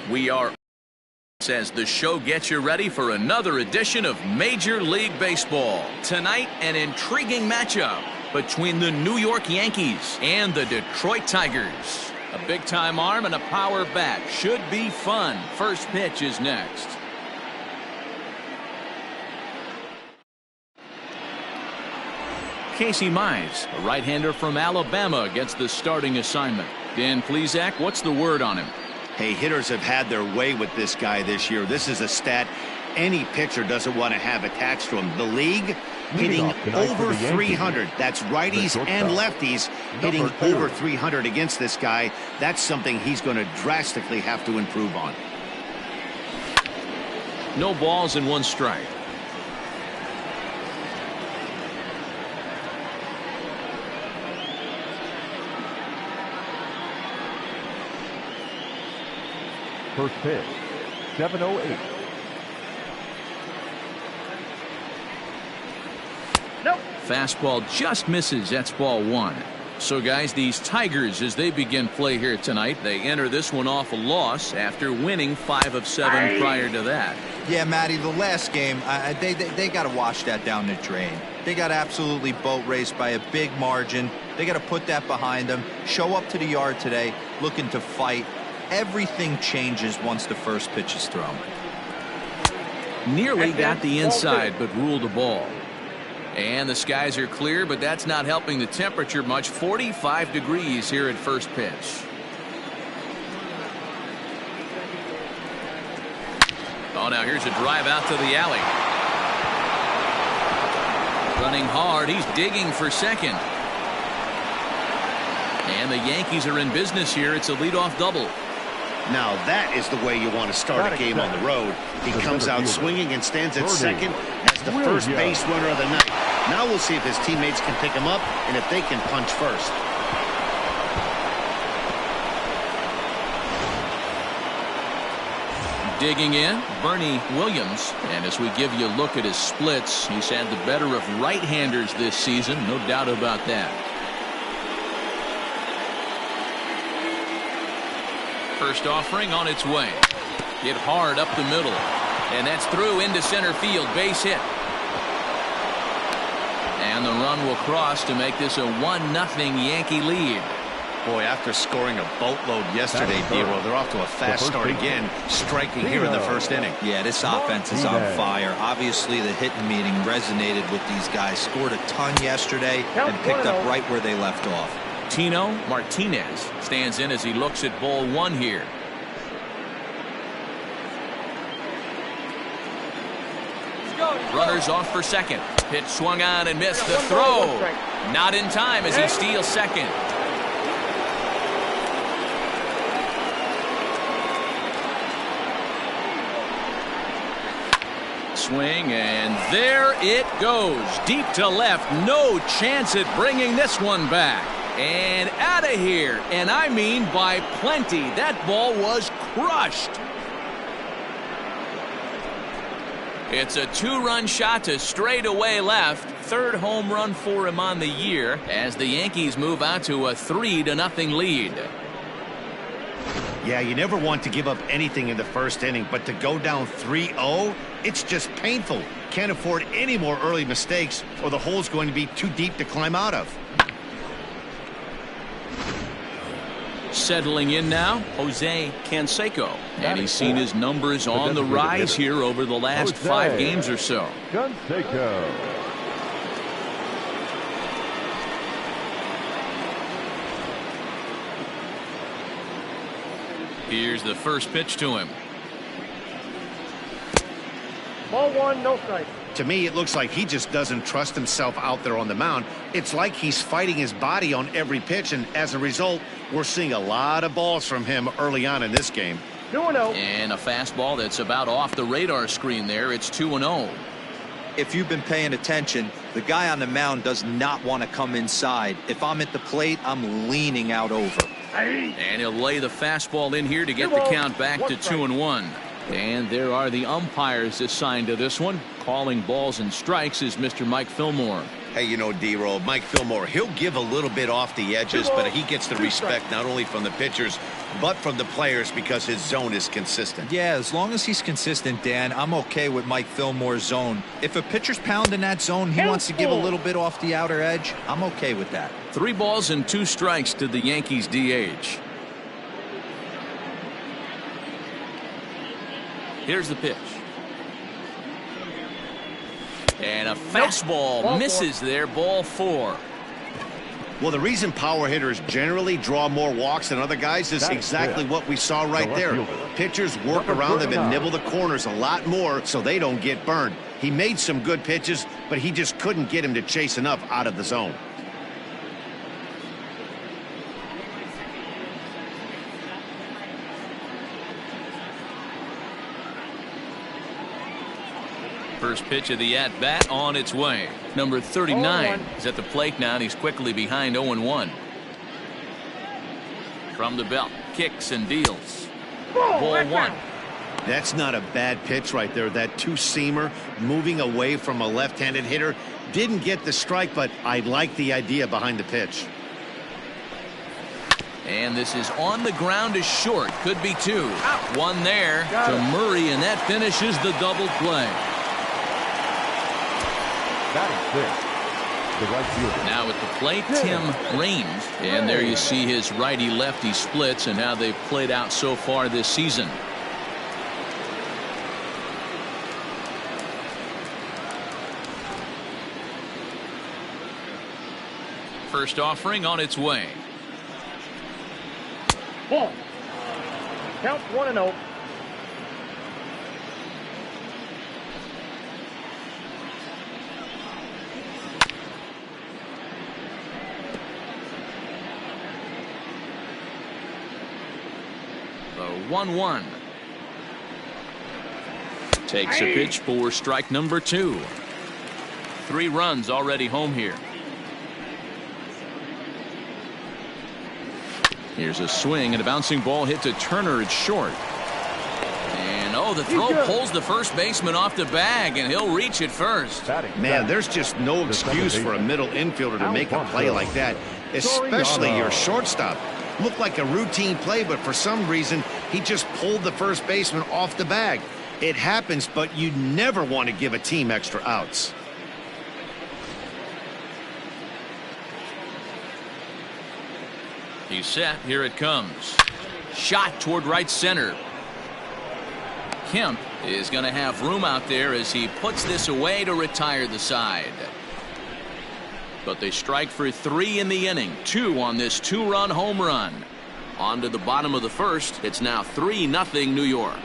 We are as the show gets you ready for another edition of Major League Baseball. Tonight, an intriguing matchup between the New York Yankees and the Detroit Tigers. A big-time arm and a power bat should be fun. First pitch is next. Casey Mize, a right-hander from Alabama, gets the starting assignment. Dan Plesac, what's the word on him? Hey, hitters have had their way with this guy this year. This is a stat any pitcher doesn't want to have attached to him. The league hitting over 300. That's righties and lefties hitting over 300 against this guy. That's something he's going to drastically have to improve on. No balls and one strike. First pitch, 7:08. Nope. Fastball just misses. That's ball one. So, guys, these Tigers, as they begin play here tonight, they enter this one off a loss after winning 5 of 7 prior to that. Yeah, Matty, the last game, they got to wash that down the drain. They got absolutely boat raced by a big margin. They got to put that behind them. Show up to the yard today looking to fight. Everything changes once the first pitch is thrown. Nearly got the inside, but ruled a ball. And the skies are clear, but that's not helping the temperature much. 45 degrees here at first pitch. Oh, now here's a drive out to the alley. Running hard. He's digging for second. And the Yankees are in business here. It's a leadoff double. Now that is the way you want to start a game on the road. He comes out swinging and stands at second as the first base runner of the night. Now we'll see if his teammates can pick him up and if they can punch first. Digging in, Bernie Williams. And as we give you a look at his splits, he's had the better of right-handers this season. No doubt about that. First offering on its way. Hit hard up the middle. And that's through into center field. Base hit. And the run will cross to make this a 1-0 Yankee lead. Boy, after scoring a boatload yesterday, D-Roll, they're off to a fast start again, striking here in the first inning. Yeah, this offense is on fire. Obviously, the hitting meeting resonated with these guys. Scored a ton yesterday and picked up right where they left off. Tino Martinez stands in as he looks at ball one here. Runners off for second. Pitch swung on and missed. The throw. Not in time as he steals second. Swing, and there it goes. Deep to left. No chance at bringing this one back. And out of here. And I mean by plenty. That ball was crushed. It's a 2-run shot to straightaway left. Third home run for him on the year as the Yankees move out to a 3-0 lead. Yeah, you never want to give up anything in the first inning, but to go down 3-0, it's just painful. Can't afford any more early mistakes or the hole's going to be too deep to climb out of. Settling in now, Jose Canseco. And he's seen his numbers on the rise here over the last 5 games or so. Canseco. Here's the first pitch to him. Ball 1, no strike. To me, it looks like he just doesn't trust himself out there on the mound. It's like he's fighting his body on every pitch, and as a result, we're seeing a lot of balls from him early on in this game. 2-0. And a fastball that's about off the radar screen there. It's 2-0. If you've been paying attention, the guy on the mound does not want to come inside. If I'm at the plate, I'm leaning out over. And he'll lay the fastball in here to get the count back to 2-1. And there are the umpires assigned to this one. Calling balls and strikes is Mr. Mike Fillmore. Hey, you know, D-Roll, Mike Fillmore, he'll give a little bit off the edges, but he gets the respect not only from the pitchers, but from the players because his zone is consistent. Yeah, as long as he's consistent, Dan, I'm okay with Mike Fillmore's zone. If a pitcher's pounding that zone, he wants to give a little bit off the outer edge, I'm okay with that. 3 balls and 2 strikes to the Yankees DH. Here's the pitch. And a fastball misses there, ball 4. Well, the reason power hitters generally draw more walks than other guys is exactly what we saw right there. Pitchers work around them and nibble the corners a lot more so they don't get burned. He made some good pitches, but he just couldn't get him to chase enough out of the zone. First pitch of the at-bat on its way. Number 39 is at the plate now, and he's quickly behind 0-1. From the belt, kicks and deals. Ball 1. That's not a bad pitch right there. That two-seamer moving away from a left-handed hitter. Didn't get the strike, but I like the idea behind the pitch. And this is on the ground to short. Could be 2. 1 there to Murray, and that finishes the double play. The right fielder. Now at the plate, Tim Raines. And there you see his righty-lefty splits and how they've played out so far this season. First offering on its way. Ball. Count 1-0. The 1-1. Takes a pitch for strike number 2. 3 runs already home here. Here's a swing and a bouncing ball hit to Turner at short. And the throw pulls the first baseman off the bag, and he'll reach it first. Man, there's just no excuse for a middle infielder to make a play like that, especially your shortstop. Looked like a routine play, but for some reason, he just pulled the first baseman off the bag. It happens, but you never want to give a team extra outs. He's set. Here it comes. Shot toward right center. Kemp is going to have room out there as he puts this away to retire the side. But they strike for 3 in the inning. 2 on this 2-run home run. On to the bottom of the first. It's now 3-0 New York.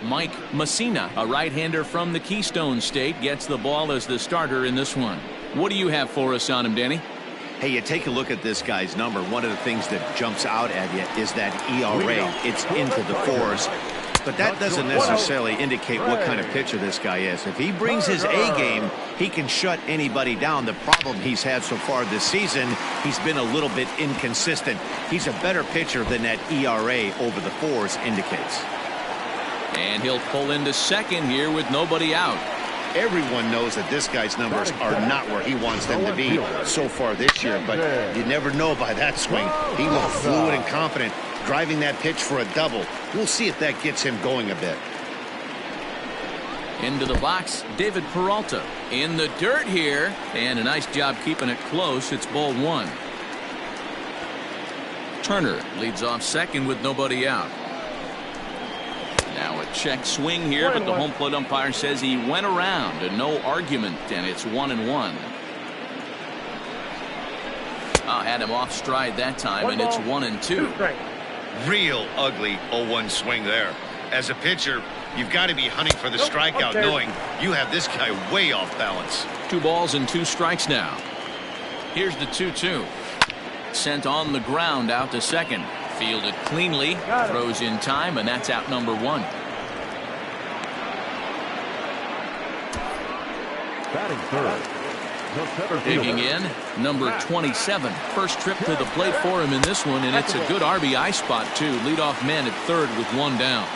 Mike Messina, a right-hander from the Keystone State, gets the ball as the starter in this one. What do you have for us on him, Danny? Hey, you take a look at this guy's number. One of the things that jumps out at you is that ERA. It's into the 4s. But that doesn't necessarily indicate what kind of pitcher this guy is. If he brings his A game, he can shut anybody down. The problem he's had so far this season, he's been a little bit inconsistent. He's a better pitcher than that ERA over the 4s indicates. And he'll pull into second here with nobody out. Everyone knows that this guy's numbers are not where he wants them to be so far this year, but you never know by that swing. He looked fluid and confident, driving that pitch for a double. We'll see if that gets him going a bit. Into the box, David Peralta in the dirt here, and a nice job keeping it close. It's ball 1. Turner leads off second with nobody out. Now a check swing here, but the home plate umpire says he went around and no argument, and it's 1-1. Had him off stride that time, and it's 1-2. Real ugly 0-1 swing there. As a pitcher, you've got to be hunting for the strikeout, knowing you have this guy way off balance. 2 balls and 2 strikes now. Here's the 2-2. Sent on the ground out to second. Fielded cleanly, throws in time, and that's out number 1. Batting third, Digging in, number 27. First trip to the plate for him in this one, and it's a good RBI spot, too. Leadoff man at third with one down.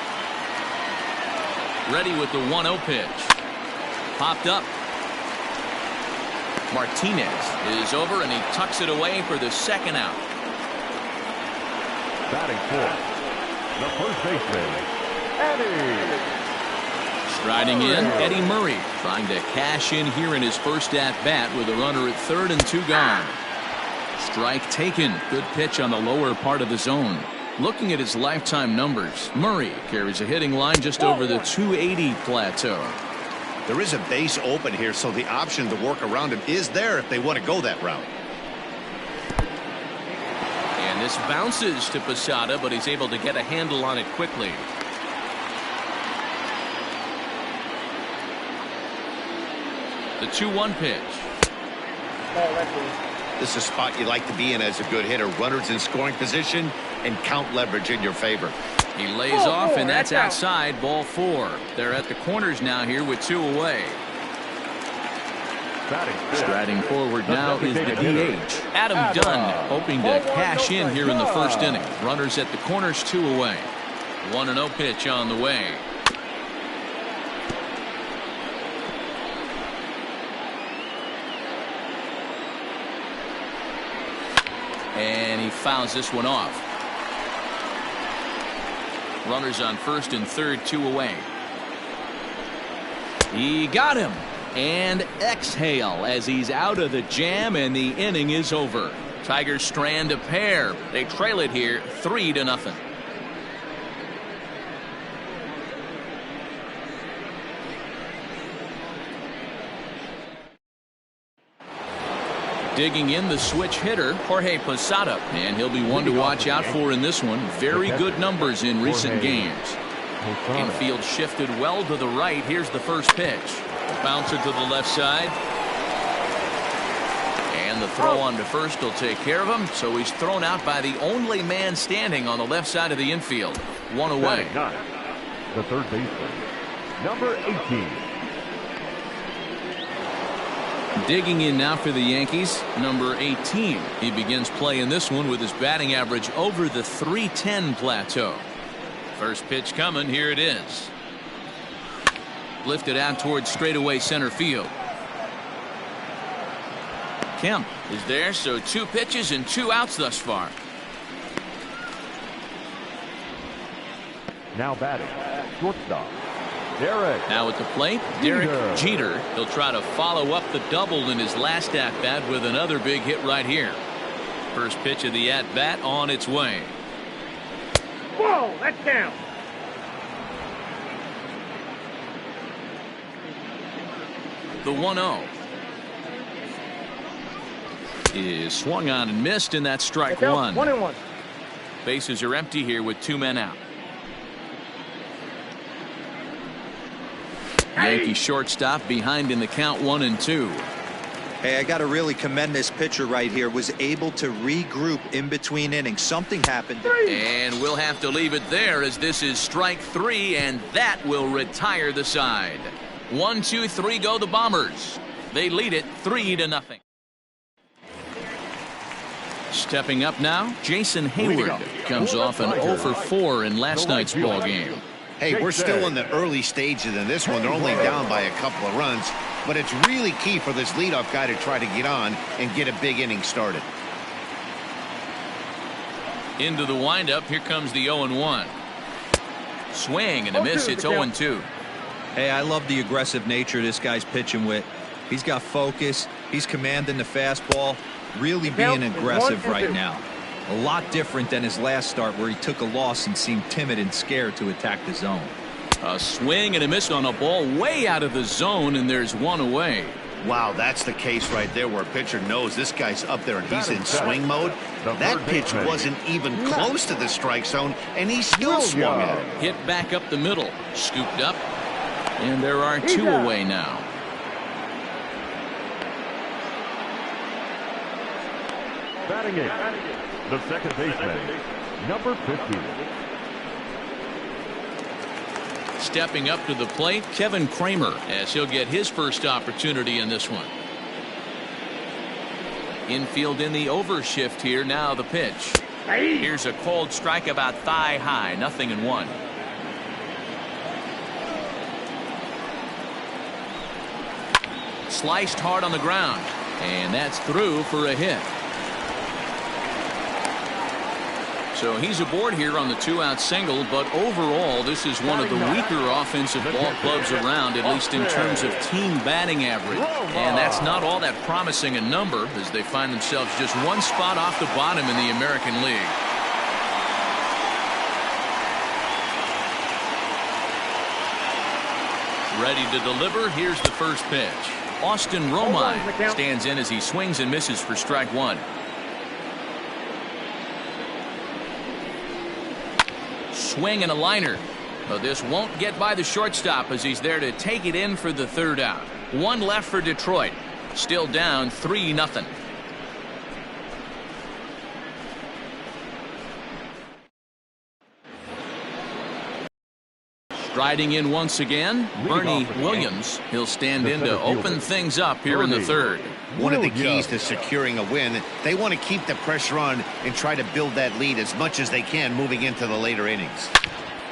Ready with the 1-0 pitch. Popped up. Martinez is over, and he tucks it away for the second out. Batting fourth, the first baseman, Eddie. Striding in, Eddie Murray trying to cash in here in his first at-bat with a runner at third and two gone. Strike taken. Good pitch on the lower part of the zone. Looking at his lifetime numbers, Murray carries a hitting line just over the 280 plateau. There is a base open here, so the option to work around him is there if they want to go that route. And this bounces to Posada, but he's able to get a handle on it quickly. The 2-1 pitch. This is a spot you like to be in as a good hitter. Runners in scoring position and count leverage in your favor. He lays off, and that's outside. Ball four. They're at the corners now here with two away. Striding forward now is the DH, Adam Dunn, hoping to cash in here in the first inning. Runners at the corners, two away. 1-0 pitch on the way. And he fouls this one off. Runners on first and third, two away. He got him. And exhale as he's out of the jam, and the inning is over. Tigers strand a pair. They trail it here 3-0. Digging in, the switch hitter, Jorge Posada, and he'll be one to watch out for in this one. Very good numbers in recent games. Infield shifted well to the right. Here's the first pitch. Bouncer to the left side. And the throw on to first will take care of him. So he's thrown out by the only man standing on the left side of the infield. One away. The third baseman, number 18. Digging in now for the Yankees, number 18. He begins play in this one with his batting average over the 310 plateau. First pitch coming. Here it is. Lifted out towards straightaway center field. Kemp is there, so two pitches and two outs thus far. Now batting, shortstop, Derek. Now at the plate, Derek Jeter. He'll try to follow up the double in his last at-bat with another big hit right here. First pitch of the at-bat on its way. Whoa, that's down. The 1-0 is swung on and missed, and that's strike one. 1-1. Bases are empty here with two men out. Yankee shortstop behind in the count 1-2. Hey, I got to really commend this pitcher right here. Was able to regroup in between innings. Something happened. And we'll have to leave it there as this is strike three, and that will retire the side. 1, 2, 3 go the Bombers. They lead it 3-0. Stepping up now, Jason Hayward comes off an 0 for 4 in last night's ball game. Hey, we're still in the early stages in this one. They're only down by a couple of runs, but it's really key for this leadoff guy to try to get on and get a big inning started. Into the windup, here comes the 0-1. Swing and a miss. It's 0-2. Hey, I love the aggressive nature this guy's pitching with. He's got focus. He's commanding the fastball. Really being aggressive right now. A lot different than his last start where he took a loss and seemed timid and scared to attack the zone. A swing and a miss on a ball way out of the zone, and there's one away. Wow, that's the case right there where a pitcher knows this guy's up there and he's in swing mode. That pitch wasn't even close to the strike zone, and he still swung at it. Hit back up the middle. Scooped up. And there are two away now. Batting eighth, the second baseman, number 15. Stepping up to the plate, Kevin Kramer, as he'll get his first opportunity in this one. Infield in the overshift here. Now the pitch. Here's a cold strike about thigh high. 0-1. Sliced hard on the ground, and that's through for a hit. So he's aboard here on the 2-out single, but overall this is one of the weaker offensive ball clubs around, at least in terms of team batting average. And that's not all that promising a number, as they find themselves just one spot off the bottom in the American League. Ready to deliver. Here's the first pitch. Austin Romine stands in as he swings and misses for strike one. Swing and a liner. But this won't get by the shortstop as he's there to take it in for the third out. One left for Detroit. Still down 3-0. Striding in once again, Bernie Williams. He'll stand in to open things up here in the third. One of the keys to securing a win, they want to keep the pressure on and try to build that lead as much as they can moving into the later innings.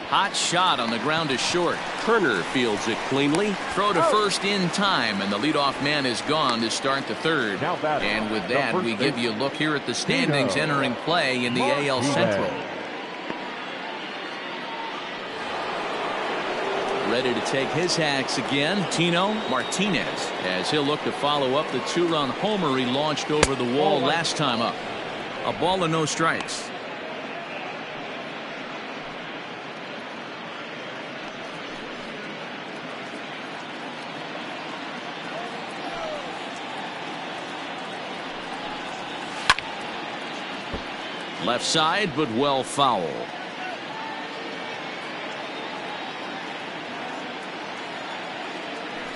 Hot shot on the ground is short. Turner fields it cleanly. Throw to first in time, and the leadoff man is gone to start the third. And with that, we give you a look here at the standings entering play in the AL Central. Ready to take his hacks again, Tino Martinez, as he'll look to follow up the 2-run homer he launched over the wall last time up. A ball and no strikes. Left side, but well foul.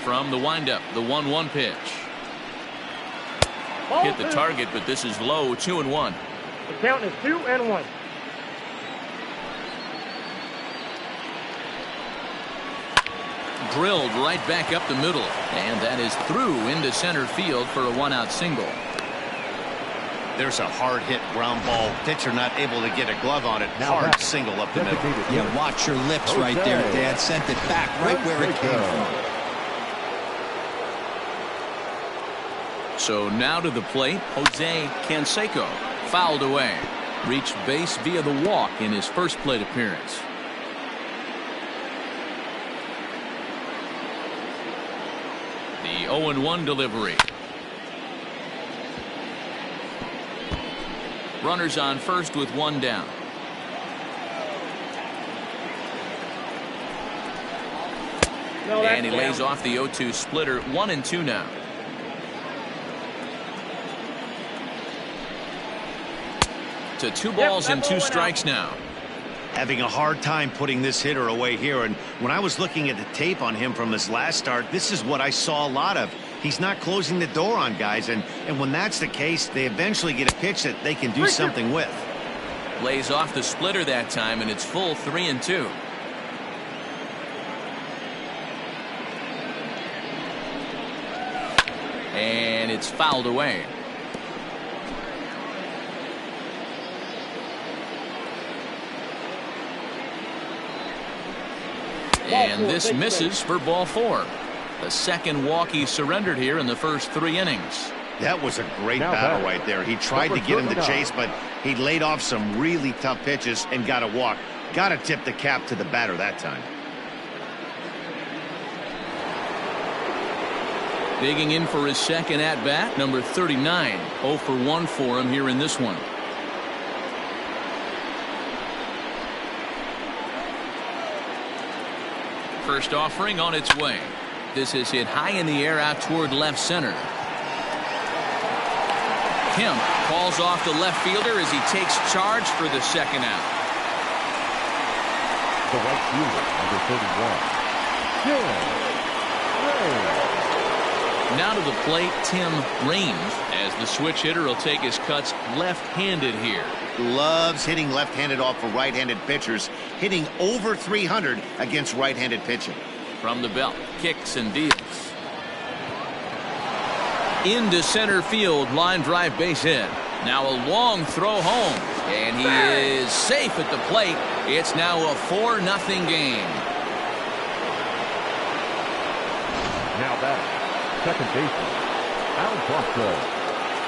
From the windup, the 1-1 pitch. Hit the target, but this is low. 2-1. The count is 2-1. Drilled right back up the middle, and that is through into center field for a 1-out single. There's a hard hit ground ball. Pitcher not able to get a glove on it. Hard single up the middle. Yeah, watch your lips right there, Dad. Sent it back right where it came from. So now to the plate, Jose Canseco. Fouled away. Reached base via the walk in his first plate appearance. The 0-1 delivery. Runners on first with one down. And he lays off the 0-2 splitter. 1-2 now. To 2 balls and 2 strikes now. Having a hard time putting this hitter away here, and when I was looking at the tape on him from his last start, this is what I saw a lot of. He's not closing the door on guys, and when that's the case, they eventually get a pitch that they can do something with. Lays off the splitter that time, and it's full 3-2. And it's fouled away. And this misses for ball 4. The second walk he surrendered here in the first 3 innings. That was a great battle right there. He tried to get him to chase, but he laid off some really tough pitches and got a walk. Got to tip the cap to the batter that time. Digging in for his second at-bat, number 39. 0 for 1 for him here in this one. First offering on its way. This is hit high in the air out toward left center. Kemp calls off the left fielder as he takes charge for the second out. The right fielder, number 31. Now to the plate, Tim Raines, as the switch hitter will take his cuts left-handed here. Loves hitting left-handed off of right-handed pitchers, hitting over 300 against right-handed pitching. From the belt, kicks and deals. Into center field, line drive base hit. Now a long throw home, and he is safe at the plate. It's now a 4-0 game. Now back, second baseman, Alfonso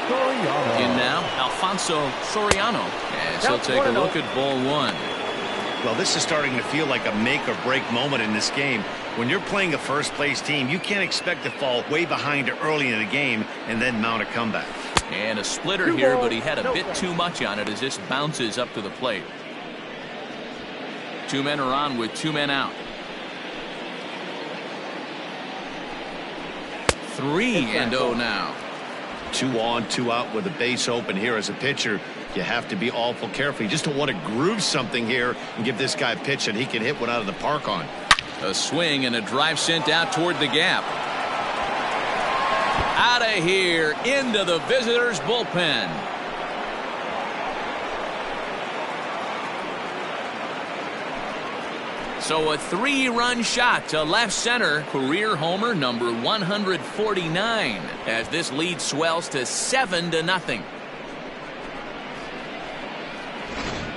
Soriano. In now, Alfonso Soriano, as he'll take a look at ball one. Well, this is starting to feel like a make or break moment in this game. When you're playing a first place team, you can't expect to fall way behind early in the game and then mount a comeback. And a splitter here, but he had a bit too much on it as this bounces up to the plate. 2 men are on with 2 men out. 3-0 now. 2 on, 2 out with a base open here. As a pitcher, you have to be awful careful. You just don't want to groove something here and give this guy a pitch that he can hit one out of the park on. A swing and a drive sent out toward the gap. Out of here into the visitors' bullpen. So a 3-run shot to left center. Career homer number 149 as this lead swells to 7-0.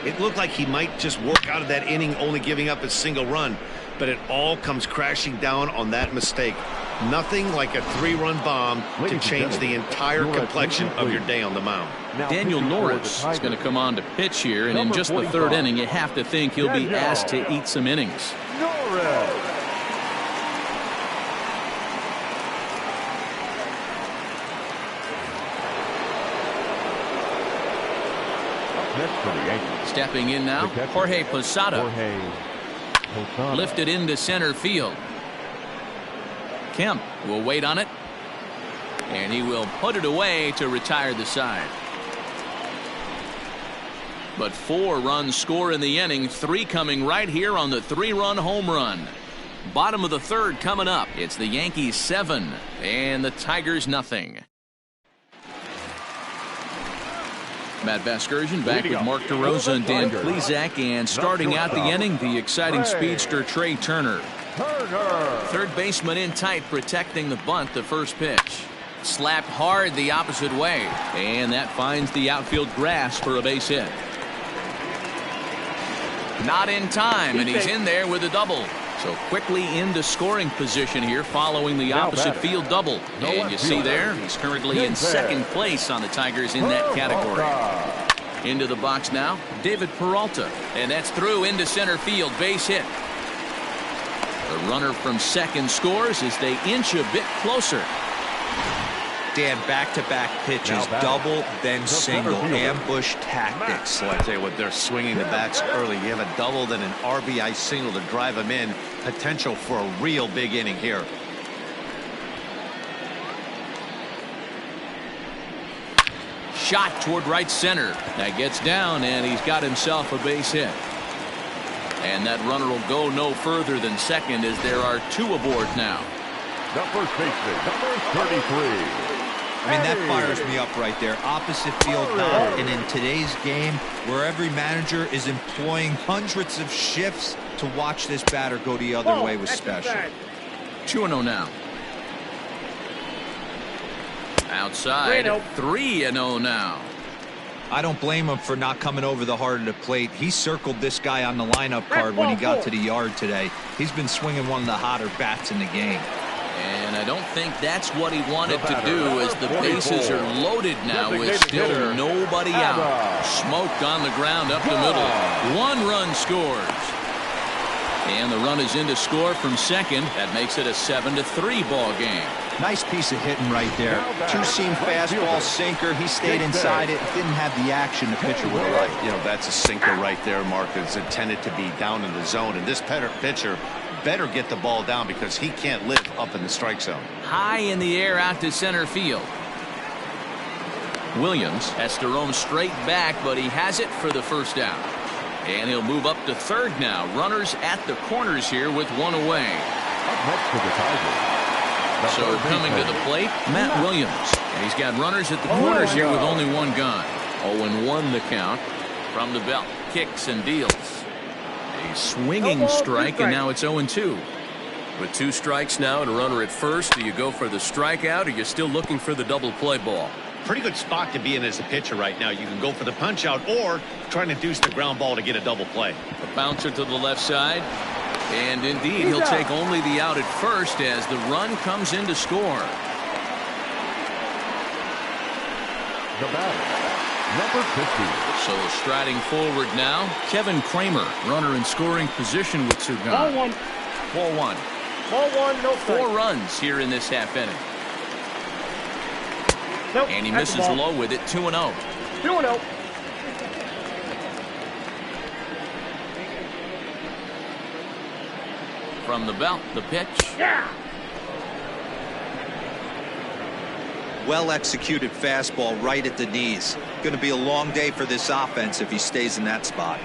It looked like he might just work out of that inning only giving up a single run, but it all comes crashing down on that mistake. Nothing like a 3-run bomb to change the entire complexion of your day on the mound. Daniel Norris is going to come on to pitch here, and in just the 3rd inning, you have to think he'll be asked to eat some innings. Norris. Next for the Yankees. Stepping in now, Jorge Posada. Posada. Lifted into center field. Kemp will wait on it, and he will put it away to retire the side. But 4 runs score in the inning, 3 coming right here on the 3-run home run. Bottom of the 3rd coming up. It's the Yankees 7 and the Tigers nothing. Matt Vasgersian back with Mark DeRosa and Dan Plesac, and starting out the inning, the exciting speedster Trey Turner. Third baseman in tight, protecting the bunt. The first pitch slapped hard the opposite way, and that finds the outfield grass for a base hit. Not in time, and he's in there with a double. So quickly into scoring position here following the opposite field double. And you see there, he's currently in 2nd place on the Tigers in that category. Into the box now, David Peralta, and that's through into center field, base hit. The runner from 2nd scores as they inch a bit closer. Dan, back-to-back pitches, double, then single, ambush tactics. So I tell you what, they're swinging the bats early. You have a double, then an RBI single to drive them in. Potential for a real big inning here. Shot toward right center. That gets down, and he's got himself a base hit. And that runner will go no further than 2nd as there are 2 aboard now. The first baseman, number 33. I mean, that fires me up right there. Opposite field knock, and in today's game, where every manager is employing hundreds of shifts to watch this batter go the other way was special. 2-0 now. Outside, 3-0 now. I don't blame him for not coming over the heart of the plate. He circled this guy on the lineup card when he got to the yard today. He's been swinging one of the hotter bats in the game. And I don't think that's what he wanted to do, as the bases are loaded now with still nobody out. Smoked on the ground up the middle. 1 run scores. And the run is in to score from 2nd. That makes it a 7-3 ball game. Nice piece of hitting right there. 2-seam fastball, sinker. He stayed inside it. Didn't have the action the pitcher would have liked. You know, that's a sinker right there, Mark. It's intended to be down in the zone. And this pitcher better get the ball down because he can't live up in the strike zone. High in the air out to center field. Williams has to roam straight back, but he has it for the first down. And he'll move up to 3rd now. Runners at the corners here with 1 away. Up next for the Tigers. So coming to the plate, Matt Williams. And he's got runners at the corners here with only 1 gone. 0-1 the count. From the belt, kicks and deals. A swinging strike, and now it's 0-2. With 2 strikes now and a runner at first, do you go for the strikeout or you're still looking for the double play ball? Pretty good spot to be in as a pitcher right now. You can go for the punch out or try to induce the ground ball to get a double play. A bouncer to the left side. And indeed, he'll take only the out at first as the run comes in to score. The batter, number 50. So striding forward now, Kevin Kramer, runner in scoring position with two Ball gone. 1. 4-1. Ball 1, no strike. 4 runs here in this half inning. Nope, And he that's the misses ball. low with it, 2-0. 2-0. From the belt, the pitch. Yeah. Well executed fastball right at the knees. Going to be a long day for this offense if he stays in that spot.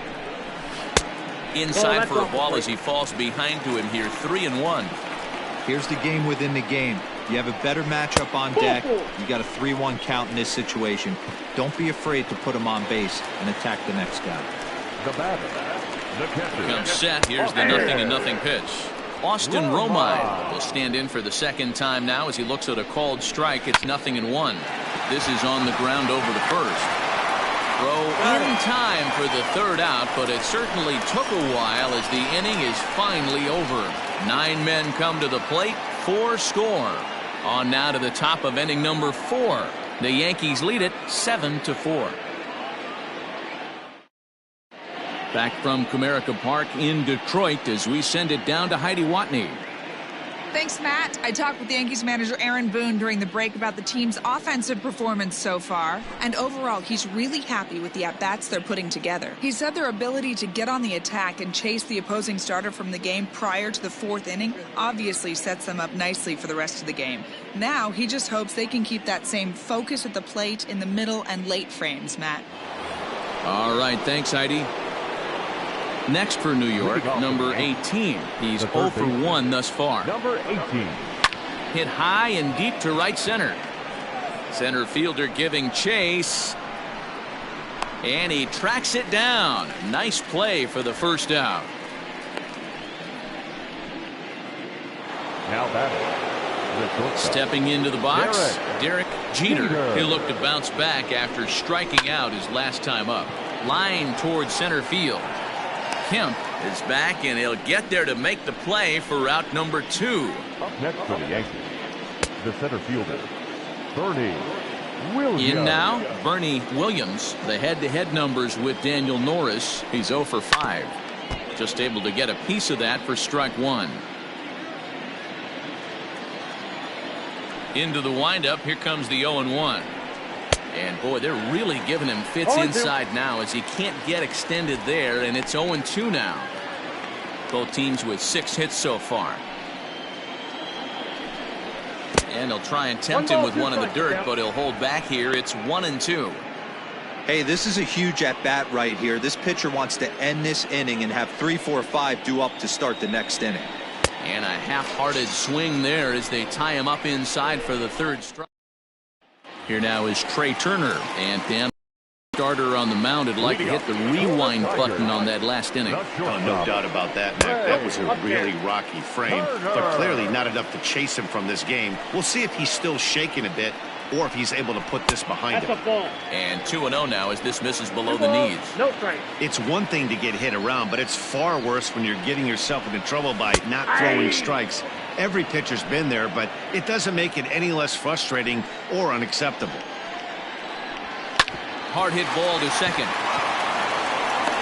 Inside that's for a off ball the as he falls behind to him here, 3-1. Here's the game within the game. You have a better matchup on deck. You got a 3-1 count in this situation. Don't be afraid to put him on base and attack the next guy. The batter, the catcher. Comes set. Here's the 0-0 pitch. Austin Romine will stand in for the second time now as he looks at a called strike. It's 0-1. This is on the ground over the first. Throw in time for the third out, but it certainly took a while as the inning is finally over. 9 men come to the plate, 4 score. On now to the top of inning number 4. The Yankees lead it 7-4. Back from Comerica Park in Detroit as we send it down to Heidi Watney. Thanks, Matt. I talked with the Yankees manager Aaron Boone during the break about the team's offensive performance so far, and overall he's really happy with the at-bats they're putting together. He said their ability to get on the attack and chase the opposing starter from the game prior to the 4th inning obviously sets them up nicely for the rest of the game. Now he just hopes they can keep that same focus at the plate in the middle and late frames, Matt. All right, thanks, Heidi. Next for New York, number 18. He's 0 for 1 thus far. Number 18. Hit high and deep to right center. Center fielder giving chase. And he tracks it down. Nice play for the first out. Now batting, Stepping into the box, Derek Jeter. Jeter. He'll look to bounce back after striking out his last time up. Line towards center field. Kemp is back, and he'll get there to make the play for out number 2. Up next for the Yankees, the center fielder, Bernie Williams. In now, Bernie Williams. The head-to-head numbers with Daniel Norris. He's 0 for 5. Just able to get a piece of that for strike 1. Into the windup. Here comes the 0-1. And boy, they're really giving him fits inside now as he can't get extended there, and it's 0-2 now. Both teams with 6 hits so far. And he'll try and tempt him with one in the dirt, but he'll hold back here. It's 1-2. Hey, this is a huge at-bat right here. This pitcher wants to end this inning and have 3, 4, 5 due up to start the next inning. And a half-hearted swing there as they tie him up inside for the 3rd strike. Here now is Trey Turner, and Dan, starter on the mound, would like to hit the rewind button on that last inning. Oh, no doubt about that, Mac. That was a really rocky frame, but clearly not enough to chase him from this game. We'll see if he's still shaking a bit or if he's able to put this behind him. That's a ball. And 2-0 now as this misses below the knees. No strike. It's one thing to get hit around, but it's far worse when you're getting yourself into trouble by not throwing strikes. Every pitcher's been there, but it doesn't make it any less frustrating or unacceptable. Hard hit ball to second.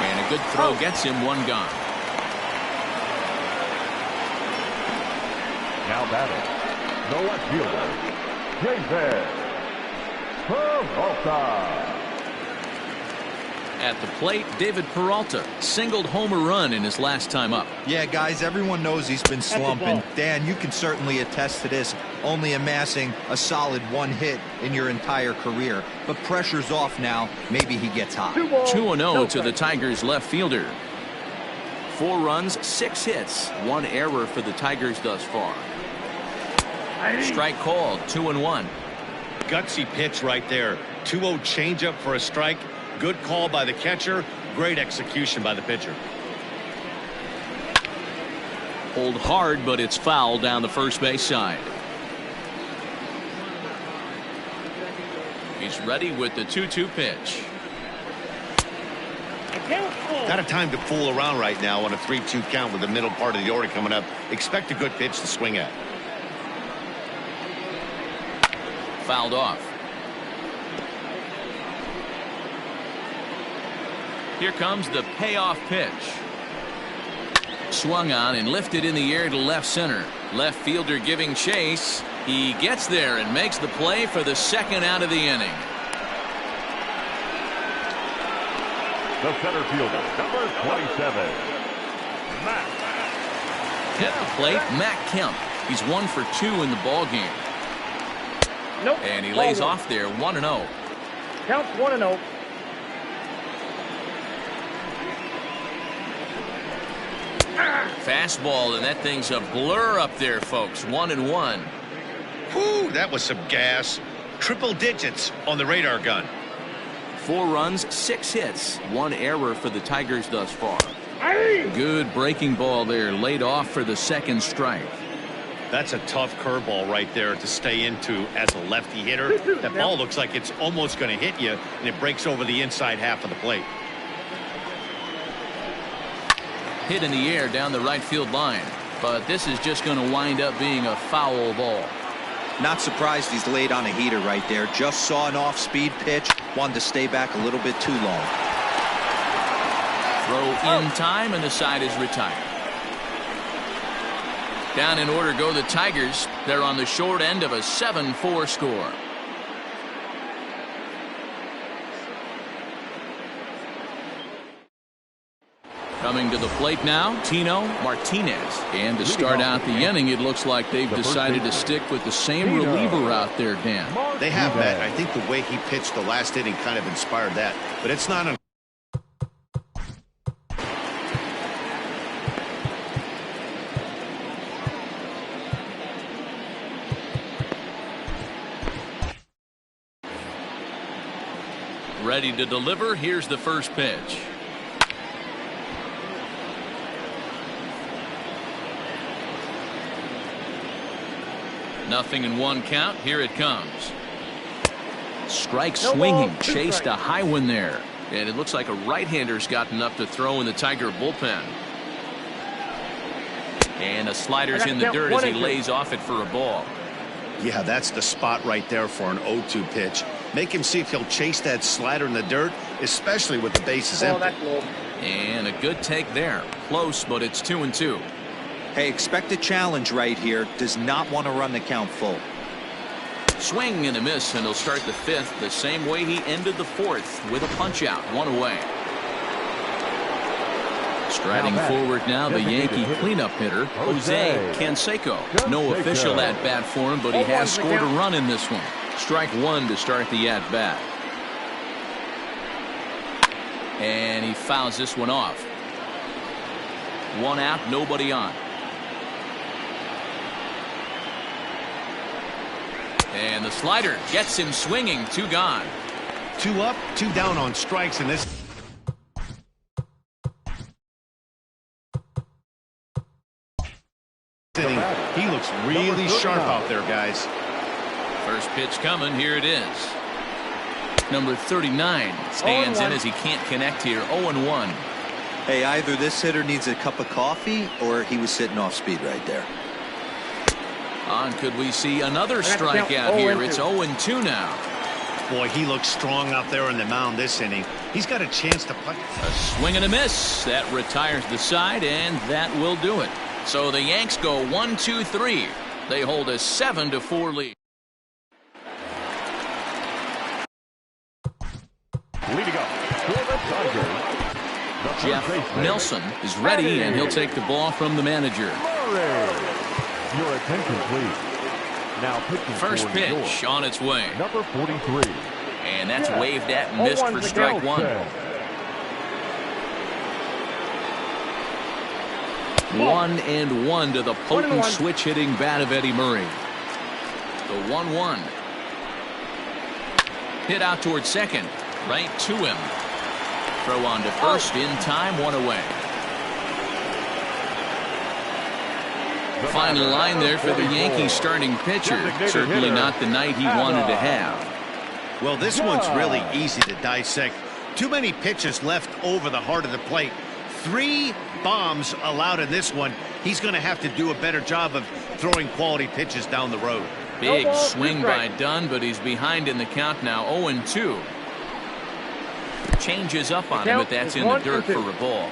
And a good throw gets him 1 gone. Now batting, the left fielder, David Peralta. At the plate, David Peralta singled home a run in his last time up. Yeah, guys, everyone knows he's been slumping. Dan, you can certainly attest to this, only amassing a solid 1 hit in your entire career. But pressure's off now. Maybe he gets hot. 2-0 to the Tigers left fielder. 4 runs, 6 hits, 1 error for the Tigers thus far. Strike called, 2-1. Gutsy pitch right there. 2-0 changeup for a strike. Good call by the catcher. Great execution by the pitcher. Pulled hard, but it's foul down the first base side. He's ready with the 2-2 pitch. Not a time to fool around right now on a 3-2 count with the middle part of the order coming up. Expect a good pitch to swing at. Fouled off. Here comes the payoff pitch. Swung on and lifted in the air to left center. Left fielder giving chase. He gets there and makes the play for the second out of the inning. The center fielder, number 27, Matt. At the plate, Matt Kemp. He's 1 for 2 in the ball game. Nope. And he lays off there 1-0. Counts 1-0. Fastball, and that thing's a blur up there, folks. 1-1. Whew, that was some gas. Triple digits on the radar gun. 4 runs, 6 hits, 1 error for the Tigers thus far. Good breaking ball there, laid off for the second strike. That's a tough curveball right there to stay into as a lefty hitter. That ball looks like it's almost going to hit you, and it breaks over the inside half of the plate. Hit in the air down the right field line, but this is just going to wind up being a foul ball. Not surprised he's laid on a heater right there. Just saw an off-speed pitch. Wanted to stay back a little bit too long. Throw in time, and the side is retired. Down in order go the Tigers. They're on the short end of a 7-4 score. Coming to the plate now, Tino Martinez. And to start out the inning, it looks like they've decided to stick with the same reliever out there, Dan. They have, Matt. I think the way he pitched the last inning kind of inspired that. But it's not a... Ready to deliver. Here's the first pitch. Nothing in 1 count. Here it comes. Strike swinging. Chased a high one there. And it looks like a right-hander's gotten up to throw in the Tiger bullpen. And a slider's in the dirt as he lays off it for a ball. Yeah, that's the spot right there for an 0-2 pitch. Make him see if he'll chase that slider in the dirt, especially with the bases empty. And a good take there. Close, but it's 2-2. Hey, expect a challenge right here. Does not want to run the count full. Swing and a miss, and he'll start the 5th the same way he ended the 4th with a punch out. 1 away. Striding forward now, the Yankee cleanup hitter, Jose Canseco. No official at-bat for him, but he has scored a run in this one. Strike 1 to start the at-bat. And he fouls this one off. 1 out, nobody on. And the slider gets him swinging. 2 gone. 2 up, 2 down on strikes in this. He looks really sharp out there, guys. First pitch coming. Here it is. Number 39 stands in as he can't connect here. 0-1. Hey, either this hitter needs a cup of coffee or he was sitting off speed right there. On could we see another strikeout here? It's 0-2 now. Boy, he looks strong out there on the mound this inning. He's got a chance to punch. A swing and a miss. That retires the side, and that will do it. So the Yanks go 1-2-3. They hold a 7-4 lead. Leading up for the Tigers, Jeff Nelson is ready, and he'll take the ball from the manager. Your attention, please. Now pitching First pitch on its way. Number 43. And that's waved at and missed for strike 1. 1-1 to the potent switch-hitting bat of Eddie Murray. The 1-1. Hit out towards second. Right to him. Throw on to first in time. 1 away. Final line there for the Yankees starting pitcher. Certainly not the night he wanted to have. Well, this one's really easy to dissect. Too many pitches left over the heart of the plate. 3 bombs allowed in this one. He's going to have to do a better job of throwing quality pitches down the road. Big swing by Dunn, but he's behind in the count now, 0-2. Changes up on him, but that's in the dirt for a ball.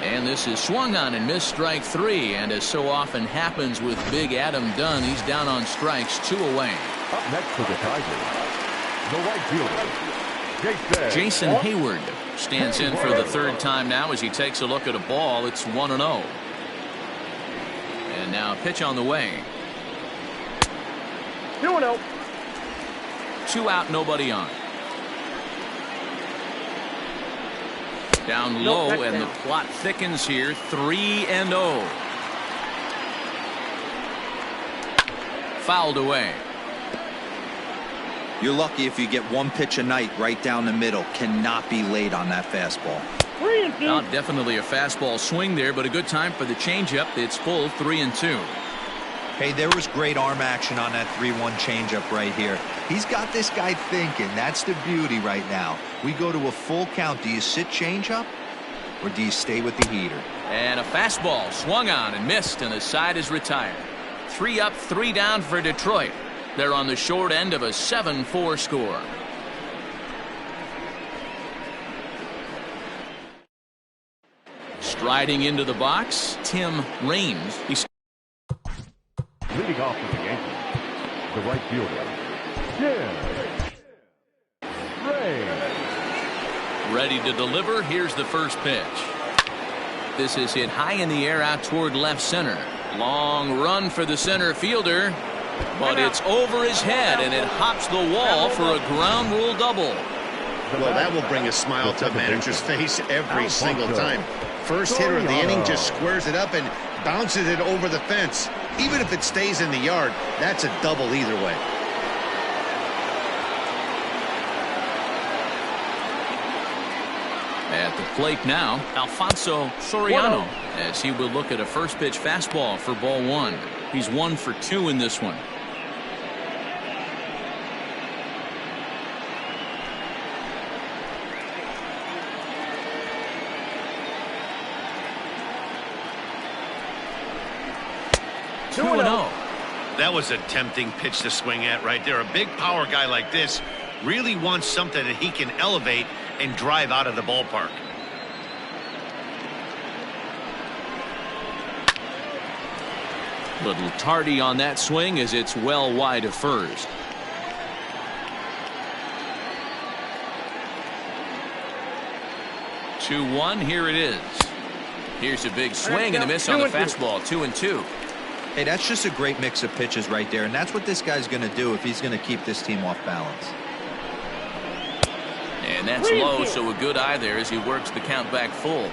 And this is swung on and missed, strike 3. And as so often happens with big Adam Dunn, he's down on strikes, 2 away. Up next for the Tigers, the right fielder, Jason Hayward stands in for the 3rd time now as he takes a look at a ball. It's 1-0. And now a pitch on the way. 2-0. 2 out, nobody on. Down low, and the plot thickens here. 3-0. Fouled away. You're lucky if you get 1 pitch a night right down the middle. Cannot be late on that fastball. 3-2. Not definitely a fastball swing there, but a good time for the changeup. It's full, 3-2. Hey, there was great arm action on that 3-1 changeup right here. He's got this guy thinking. That's the beauty right now. We go to a full count. Do you sit changeup or do you stay with the heater? And a fastball swung on and missed, and the side is retired. 3 up, 3 down for Detroit. They're on the short end of a 7-4 score. Striding into the box, Tim Raines. He's leading off for the Yankees, the right fielder, ready to deliver. Here's the first pitch. This is hit high in the air out toward left center. Long run for the center fielder, but it's over his head and it hops the wall for a ground rule double. Well, that will bring a smile to a manager's face every single time. First hitter of the inning just squares it up and bounces it over the fence. Even if it stays in the yard, that's a double either way. At the plate now, Alfonso Soriano, as he will look at a first pitch fastball for ball 1. He's 1 for 2 in this one. That was a tempting pitch to swing at right there. A big power guy like this really wants something that he can elevate and drive out of the ballpark. Little tardy on that swing as it's well wide of first. Two-1, here it is. Here's a big swing and a miss on the fastball. 2-2. Hey, that's just a great mix of pitches right there, and that's what this guy's going to do if he's going to keep this team off balance. And that's low, so a good eye there as he works the count back full.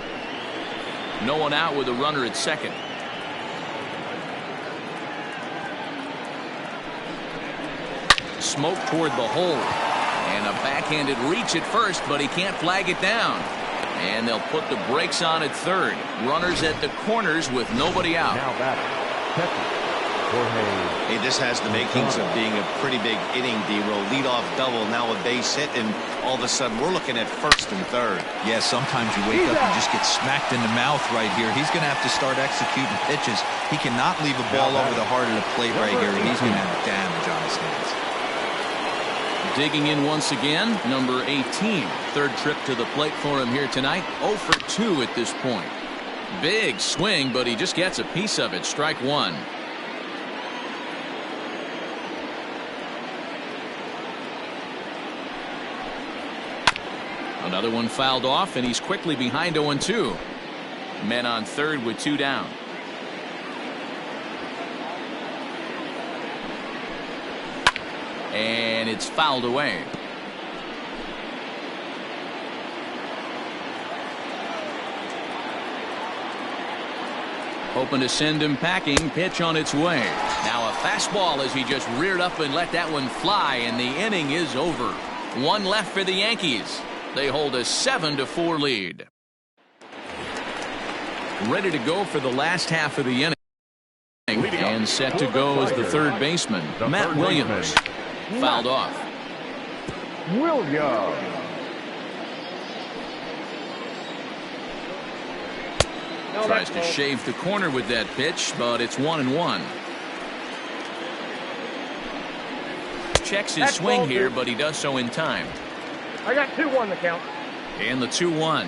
No one out with a runner at second. Smoke toward the hole. And a backhanded reach at first, but he can't flag it down. And they'll put the brakes on at third. Runners at the corners with nobody out. now batting, catcher, Hey, this has the makings of being a pretty big inning, D-roll. Leadoff double, now a base hit, and all of a sudden we're looking at first and third. Yeah, sometimes you wake up and just get smacked in the mouth right here. He's going to have to start executing pitches. He cannot leave a ball over the heart of the plate right here, and he's going to have damage on his hands. Digging in once again, number 18. Third trip to the plate for him here tonight. 0 for 2 at this point. Big swing, but he just gets a piece of it. Strike 1. Another one fouled off, and he's quickly behind 0-2. Men on third with 2 down. And it's fouled away. Hoping to send him packing. Pitch on its way. Now a fastball as he just reared up and let that one fly, and the inning is over. 1 left for the Yankees. They hold a 7-4 lead. ready to go for the last half of the inning. And set to go as the third baseman, Matt Williams. Fouled off. Williams. Tries to shave the corner with that pitch, but it's 1-1. Checks his swing here, but he does so in time. I got 2-1 the count. And the 2-1.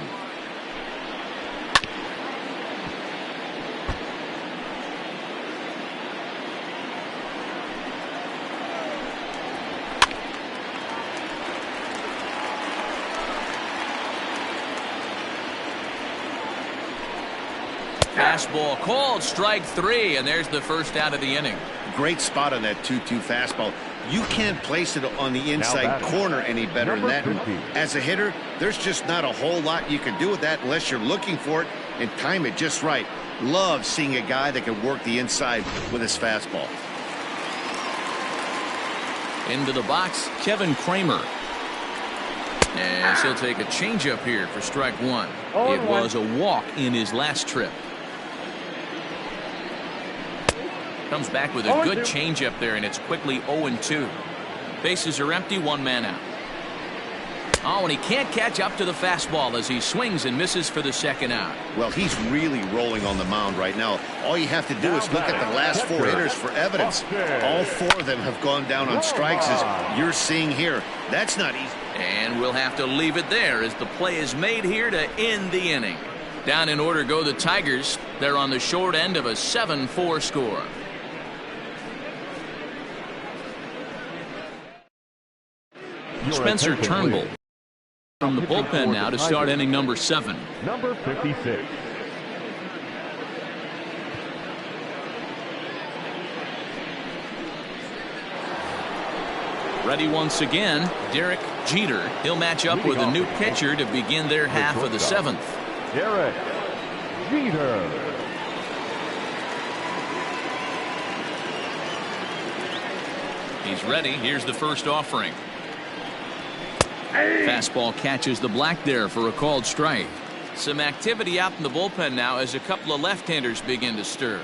Fastball called, strike 3, and there's the first out of the inning. Great spot on that 2-2 fastball. You can't place it on the inside corner any better than that. As a hitter, there's just not a whole lot you can do with that unless you're looking for it and time it just right. Love seeing a guy that can work the inside with his fastball. Into the box, Kevin Kramer. And he'll take a changeup here for strike 1. It was a walk in his last trip. Comes back with a good changeup there, and it's quickly 0-2. Bases are empty, one man out. Oh, and he can't catch up to the fastball as he swings and misses for the second out. Well, he's really rolling on the mound right now. All you have to do is look at the last 4 hitters for evidence. All 4 of them have gone down on strikes, as you're seeing here. That's not easy. And we'll have to leave it there as the play is made here to end the inning. Down in order go the Tigers. They're on the short end of a 7-4 score. Spencer Turnbull from the bullpen now to start inning number 7. Number 56. Ready once again, Derek Jeter. He'll match up with a new pitcher to begin their half of the 7th. Derek Jeter. He's ready. Here's the first offering. Fastball catches the black there for a called strike. Some activity out in the bullpen now as a couple of left-handers begin to stir.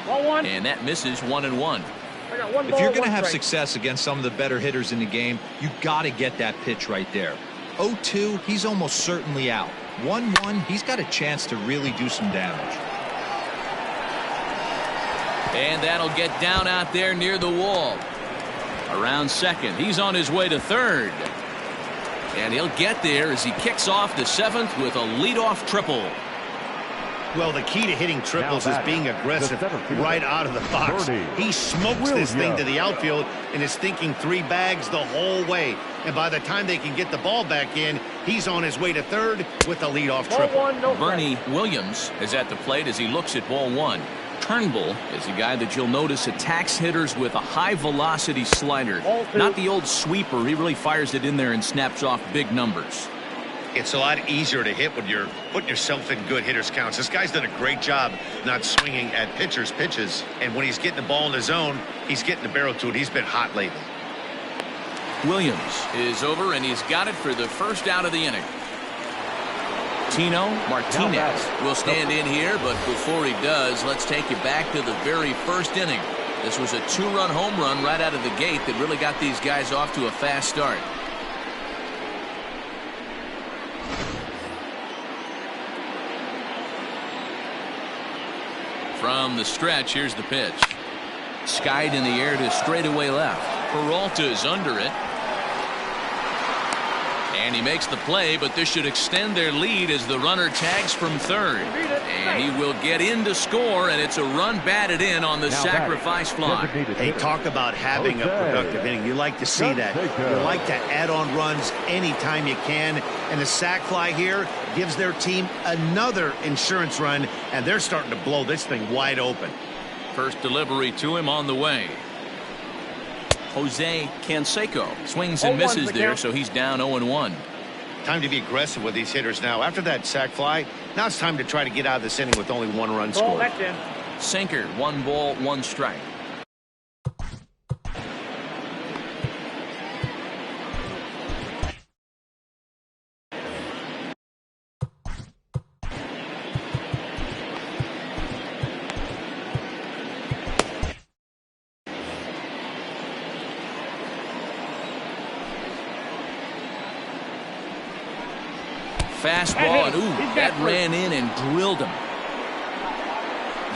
And that misses 1-1. If you're going to have success against some of the better hitters in the game, you got to get that pitch right there. 0-2, he's almost certainly out. 1-1, he's got a chance to really do some damage. And that'll get down out there near the wall. Around second, he's on his way to third. And he'll get there as he kicks off the 7th with a leadoff triple. Well, the key to hitting triples is being aggressive right out of the box. He smokes this thing to the outfield and is thinking 3 bags the whole way. And by the time they can get the ball back in, he's on his way to third with a leadoff triple. Bernie Williams is at the plate as he looks at ball 1. Turnbull is a guy that you'll notice attacks hitters with a high-velocity slider. Not the old sweeper. He really fires it in there and snaps off big numbers. It's a lot easier to hit when you're putting yourself in good hitters' counts. This guy's done a great job not swinging at pitchers' pitches. And when he's getting the ball in the zone, he's getting the barrel to it. He's been hot lately. Williams is over, and he's got it for the first out of the inning. Tino Martinez will stand in here, but before he does, let's take you back to the very first inning. This was a 2-run home run right out of the gate that really got these guys off to a fast start. From the stretch, here's the pitch. Skied in the air to straightaway left. Peralta's under it. And he makes the play, but this should extend their lead as the runner tags from third. And he will get in to score, and it's a run batted in on the sacrifice fly. Hey, talk about having a productive inning. You like to see that. You like to add on runs anytime you can. And the sac fly here gives their team another insurance run, and they're starting to blow this thing wide open. First delivery to him on the way. Jose Canseco swings and misses there, so he's down 0-1. Time to be aggressive with these hitters now. After that sac fly, now it's time to try to get out of this inning with only 1 run scored. Sinker, 1 ball, 1 strike. fastball, and ooh, that ran in and drilled him.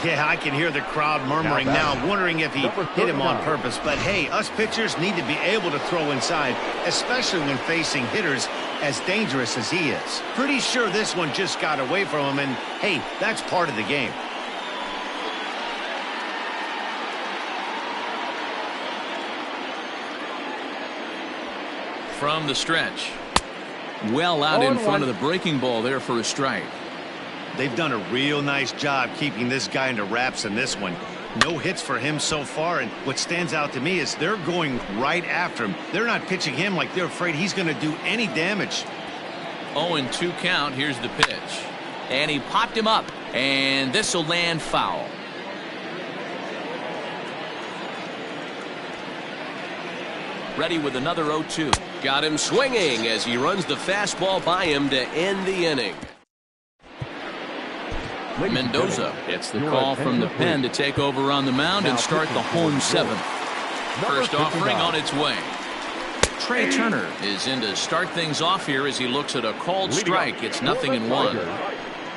Yeah, I can hear the crowd murmuring now, wondering if he hit him on purpose. But hey, us pitchers need to be able to throw inside, especially when facing hitters as dangerous as he is. Pretty sure this one just got away from him, and hey, that's part of the game. From the stretch. Well out in front of the breaking ball there for a strike. They've done a real nice job keeping this guy into wraps in this one. No hits for him so far, and what stands out to me is they're going right after him. They're not pitching him like they're afraid he's going to do any damage. 0-2 count. Here's the pitch. And he popped him up, and this will land foul. Ready with another 0-2. Got him swinging as he runs the fastball by him to end the inning. Mendoza gets the call from the pen to take over on the mound and start the home seventh. First offering on its way. Trey Turner is in to start things off here as he looks at a called strike. It's 0-1.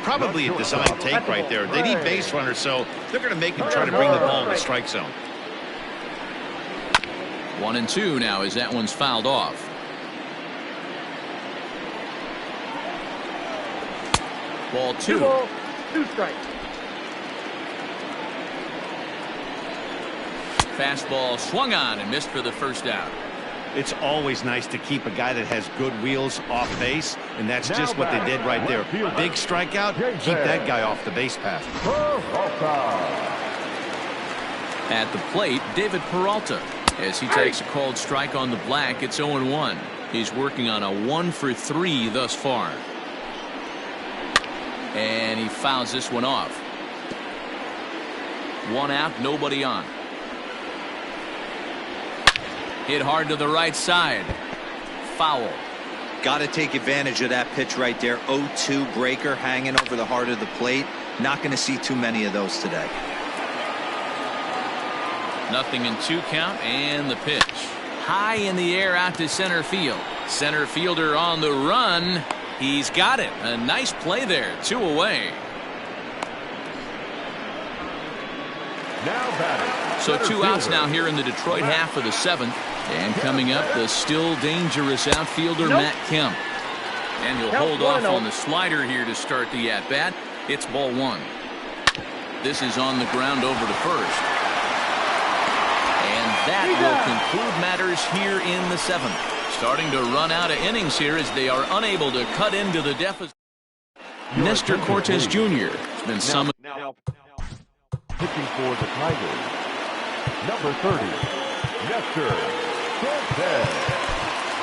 Probably a design take right there. They need base runners, so they're going to make him try to bring the ball in the strike zone. 1-2 now as that one's fouled off. Ball 2. 2 strikes. Fastball swung on and missed for the first out. It's always nice to keep a guy that has good wheels off base, and that's just what they did right there. Big strikeout, keep that guy off the base path. At the plate, David Peralta, as he takes a called strike on the black. It's 0-1. He's working on a 1-for-3 thus far. And he fouls this one off. 1 out, nobody on. Hit hard to the right side. Foul. Got to take advantage of that pitch right there. 0-2 breaker hanging over the heart of the plate. Not going to see too many of those today. 0-2 count and the pitch. High in the air out to center field. Center fielder on the run. He's got it. A nice play there. 2 away. Now batting. So 2 outs now here in the Detroit half of the 7th. And coming up, the still dangerous outfielder, Matt Kemp. And he'll hold off on the slider here to start the at-bat. It's ball 1. This is on the ground over to first. And that will conclude matters here in the 7th. Starting to run out of innings here as they are unable to cut into the deficit. Nestor Cortes Jr. has been summoned. Now pitching for the Tigers, number 30, Nestor Cortes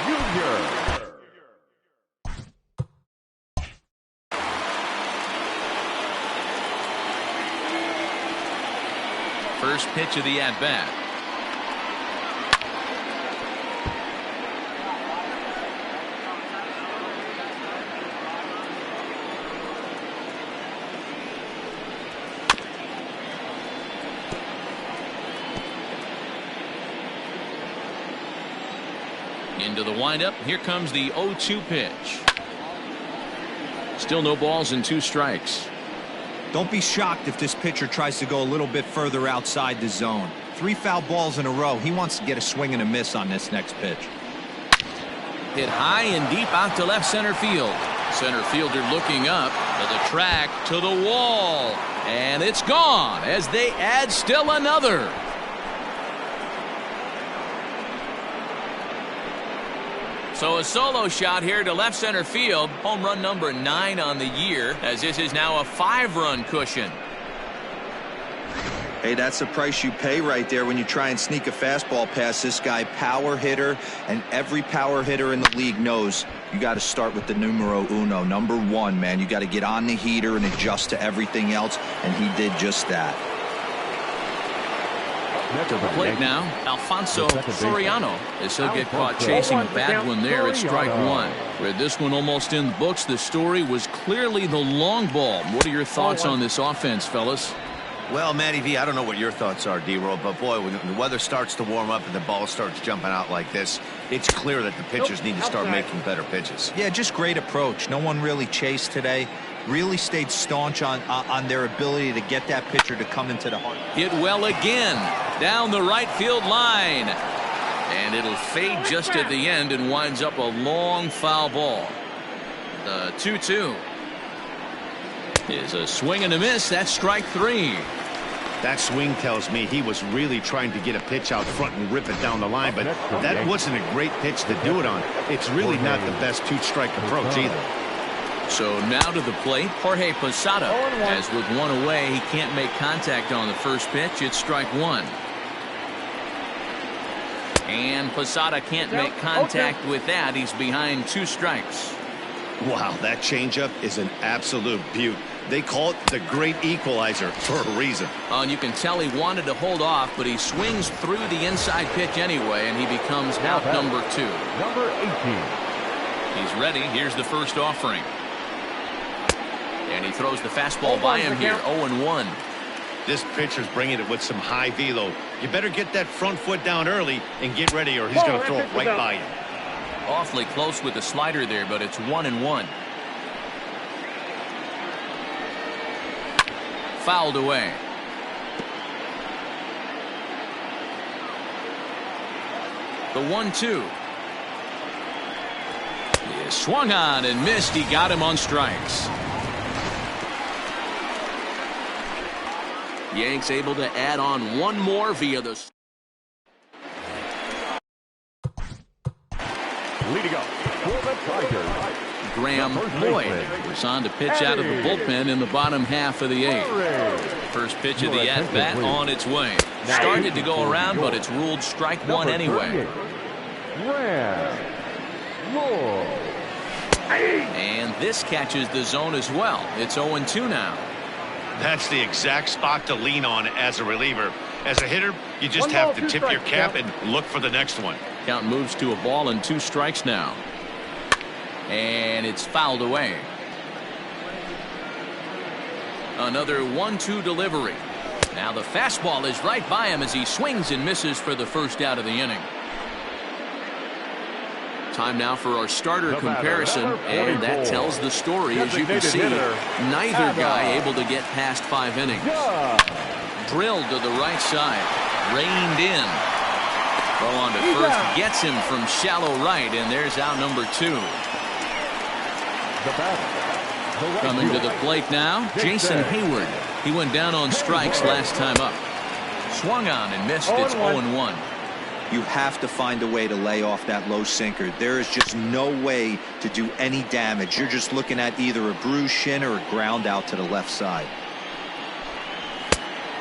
Jr. First pitch of the at-bat. Into the windup. Here comes the 0-2 pitch. Still no balls and 2 strikes. Don't be shocked if this pitcher tries to go a little bit further outside the zone. 3 foul balls in a row. He wants to get a swing and a miss on this next pitch. Hit high and deep out to left center field. Center fielder looking up to the track, to the wall. And it's gone as they add still another. So a solo shot here to left center field. Home run number 9 on the year, as this is now a 5-run cushion. Hey, that's the price you pay right there when you try and sneak a fastball past this guy. Power hitter, and every power hitter in the league knows you got to start with the numero uno, number 1, man. You got to get on the heater and adjust to everything else, and he did just that. To the plate now, Alfonso Soriano, as he'll get caught chasing a bad one there at strike 1. With this one almost in the books, the story was clearly the long ball. What are your thoughts on this offense, fellas? Well, Matty V, I don't know what your thoughts are, D-Roll, but boy, when the weather starts to warm up and the ball starts jumping out like this, It's clear that the pitchers need to start making better pitches. Yeah, just great approach. No one really chased today. Really stayed staunch on their ability to get that pitcher to come into the heart. Hit well again. Down the right field line. And it'll fade just at the end and winds up a long foul ball. The 2-2 is a swing and a miss. That's strike 3. That swing tells me he was really trying to get a pitch out front and rip it down the line, but that wasn't a great pitch to do it on. It's really not the best two-strike approach either. So now to the plate, Jorge Posada. As with one away, he can't make contact on the first pitch. It's strike 1. And Posada can't make contact with that. He's behind 2 strikes. Wow, that changeup is an absolute beaut. They call it the great equalizer for a reason. And you can tell he wanted to hold off, but he swings through the inside pitch anyway, and he becomes out number 2. Number 18. He's ready. Here's the first offering. And he throws the fastball by him here, 0-1. This pitcher's bringing it with some high velo. You better get that front foot down early and get ready, or he's going to throw it right by you. Awfully close with the slider there, but it's 1-1. Fouled away. The 1-2. He swung on and missed. He got him on strikes. Yanks able to add on one more via the... Leading up for the Tigers, Graham Lloyd was on to pitch out of the bullpen in the bottom half of the 8th. First pitch of the at-bat on its way. Started to go around, but it's ruled strike 1 anyway. And this catches the zone as well. It's 0-2 now. That's the exact spot to lean on as a reliever. As a hitter, you just have to tip your cap and look for the next one. Count moves to a ball and 2 strikes now. And it's fouled away. Another 1-2 delivery. Now the fastball is right by him as he swings and misses for the first out of the inning. Time now for our starter comparison, and that tells the story. As you can see, neither guy able to get past 5 innings. Drilled to the right side, reined in. Throw on to first, gets him from shallow right, and there's out number 2. Coming to the plate now, Jason Hayward. He went down on strikes last time up. Swung on and missed. It's 0-1. You have to find a way to lay off that low sinker. There is just no way to do any damage. You're just looking at either a bruised shin or a ground out to the left side.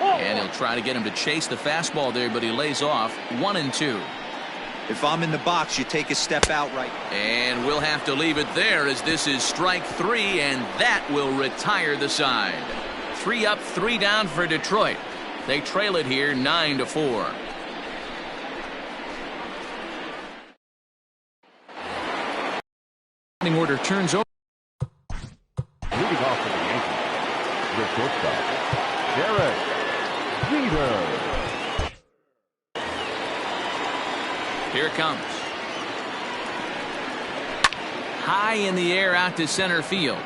And he'll try to get him to chase the fastball there, but he lays off. 1-2. If I'm in the box, you take a step out right. And we'll have to leave it there as this is strike 3, and that will retire the side. 3 up, 3 down for Detroit. They trail it here 9-4. Order turns over. Leading off for the Yankees, the shortstop, Derek Jeter. Here it comes. High in the air out to center field.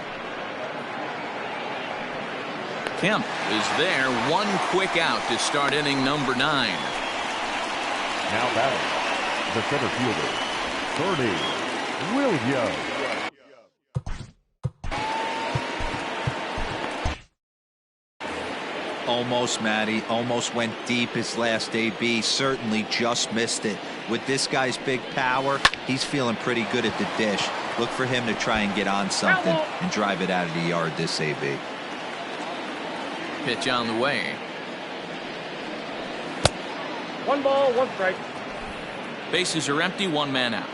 Kemp is there. One quick out to start inning number 9. Now batting, the center fielder, Bernie Williams. Almost, Matty. Almost went deep his last AB. Certainly just missed it. With this guy's big power, he's feeling pretty good at the dish. Look for him to try and get on something and drive it out of the yard this AB. Pitch on the way. 1 ball, 1 strike. Bases are empty, 1 man out.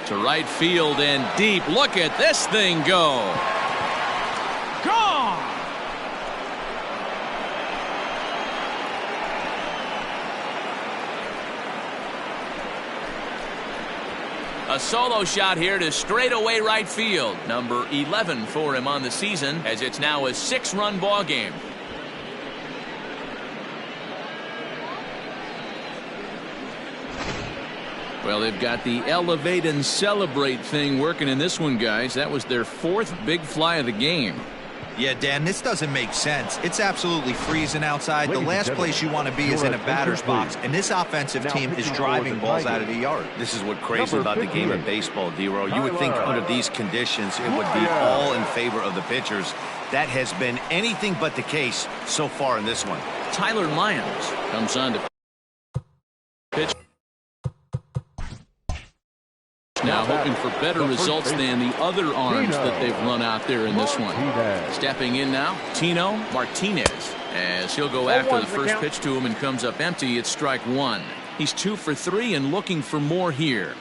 To right field and deep. Look at this thing go. Gone. A solo shot here to straightaway right field. Number 11 for him on the season, as it's now a 6-run ball game. Well, they've got the elevate and celebrate thing working in this one, guys. That was their 4th big fly of the game. Yeah, Dan, this doesn't make sense. It's absolutely freezing outside. The last place you want to be is in a batter's box, and this offensive team is driving balls out of the yard. This is what crazy about the game of baseball, D-Row. You would think under these conditions it would be all in favor of the pitchers. That has been anything but the case so far in this one. Tyler Lyons comes on to pitch. Now hoping for better results than the other arms that they've run out there in this one. Stepping in now, Tino Martinez, as he'll go after the first pitch to him and comes up empty. It's strike 1. He's 2 for 3 and looking for more here.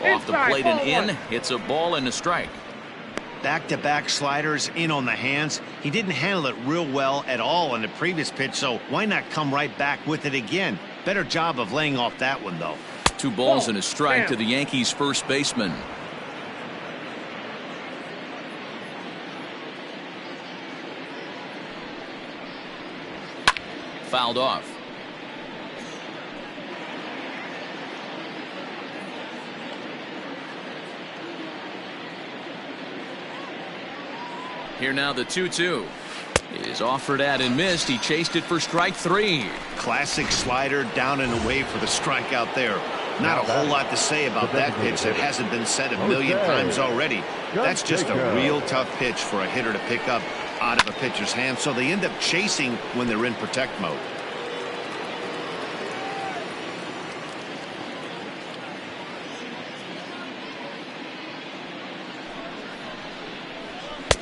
Off the plate and in. It's a ball and a strike. Back-to-back sliders in on the hands. He didn't handle it real well at all on the previous pitch, so why not come right back with it again? Better job of laying off that one, though. 2 balls and a strike to the Yankees first baseman. Fouled off. Here now the 2-2 is offered at and missed. He chased it for strike 3. Classic slider down and away for the strikeout there. Not a whole lot to say about that pitch that hasn't been said a million times already. That's just a real tough pitch for a hitter to pick up out of a pitcher's hand, so they end up chasing when they're in protect mode.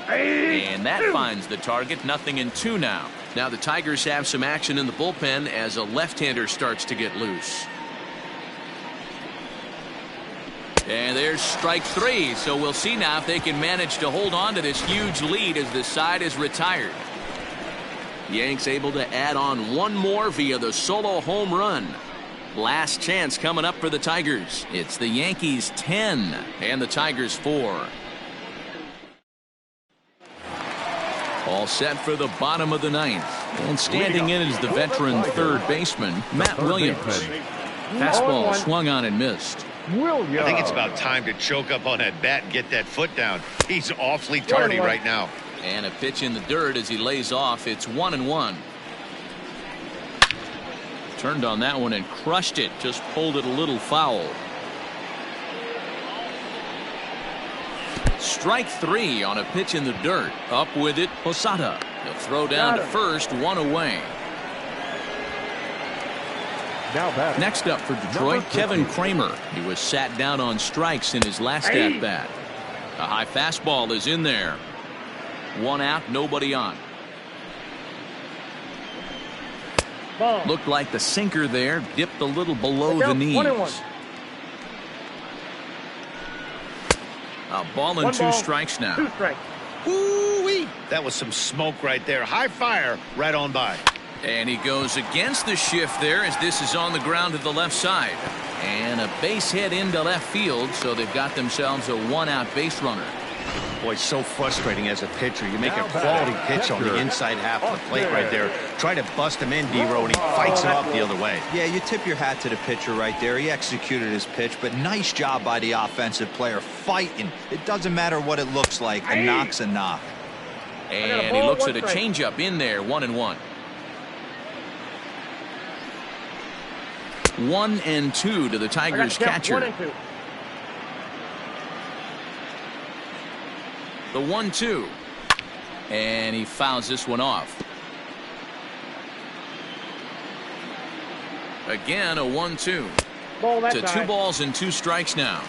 And that finds the target. 0-2 now. Now the Tigers have some action in the bullpen as a left-hander starts to get loose. And there's strike 3. So we'll see now if they can manage to hold on to this huge lead as the side is retired. Yanks able to add on one more via the solo home run. Last chance coming up for the Tigers. It's the Yankees 10 and the Tigers 4. All set for the bottom of the 9th. And standing in is the veteran third baseman, Matt Williams. Fastball swung on and missed. I think it's about time to choke up on that bat and get that foot down. He's awfully tardy right now. And a pitch in the dirt as he lays off. It's 1-1. Turned on that one and crushed it. Just pulled it a little foul. Strike 3 on a pitch in the dirt. Up with it, Posada. He'll throw down to first, 1 away. Next up for Detroit, Kevin Kramer. He was sat down on strikes in his last at-bat. A high fastball is in there. 1 out, nobody on. Looked like the sinker there dipped a little below the knees. A ball and 2 strikes now. 2 strikes. Ooh-wee. That was some smoke right there. High fire right on by. And he goes against the shift there as this is on the ground to the left side. And a base hit into left field, so they've got themselves a 1-out base runner. Boy, so frustrating as a pitcher. You make a quality pitch on the inside half of the plate right there. Try to bust him in, D-Row, and he fights it off the other way. Yeah, you tip your hat to the pitcher right there. He executed his pitch, but nice job by the offensive player fighting. It doesn't matter what it looks like. A knock's a knock. And he looks at a changeup in there, 1-1. 1-2 to the Tigers catcher. 1-2. The 1-2. And he fouls this one off. Again, a 1-2. To 2 balls and 2 strikes now.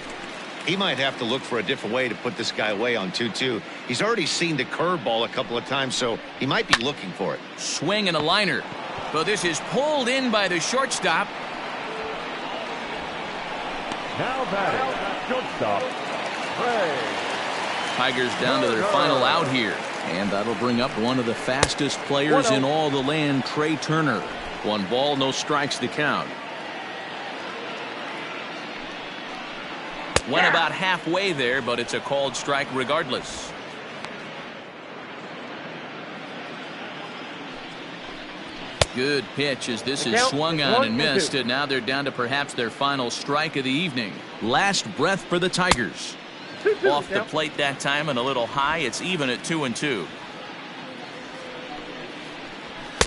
He might have to look for a different way to put this guy away on 2-2. He's already seen the curveball a couple of times, so he might be looking for it. Swing and a liner. But this is pulled in by the shortstop. Now batting, shortstop, Ray. Tigers down to their final out here. And that'll bring up one of the fastest players in all the land, Trey Turner. 1 ball, no strikes to count. Went about halfway there, but it's a called strike regardless. Good pitch as this is swung on and missed, and now they're down to perhaps their final strike of the evening. Last breath for the Tigers. Off the plate that time and a little high. It's even at 2-2.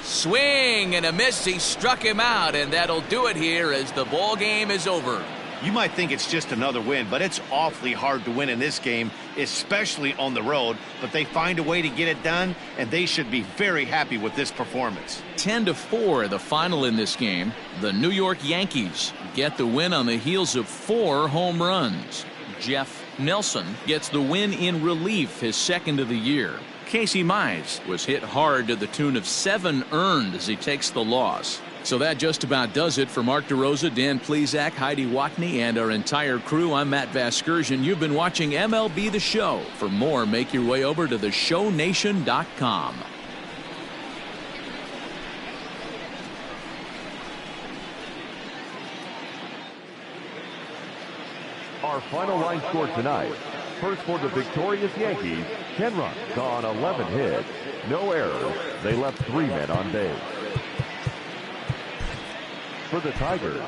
Swing and a miss. He struck him out, and that'll do it here as the ball game is over. You might think it's just another win, but it's awfully hard to win in this game, especially on the road. But they find a way to get it done, and they should be very happy with this performance. 10-4, the final in this game. The New York Yankees get the win on the heels of 4 home runs. Jeff Nelson gets the win in relief, his second of the year. Casey Mize was hit hard to the tune of 7 earned as he takes the loss. So that just about does it for Mark DeRosa, Dan Plesac, Heidi Watney, and our entire crew. I'm Matt Vasgersian. You've been watching MLB The Show. For more, make your way over to theshownation.com. Our final line score tonight. First for the victorious Yankees, 10 runs on 11 hits. No errors. They left 3 men on base. For the Tigers,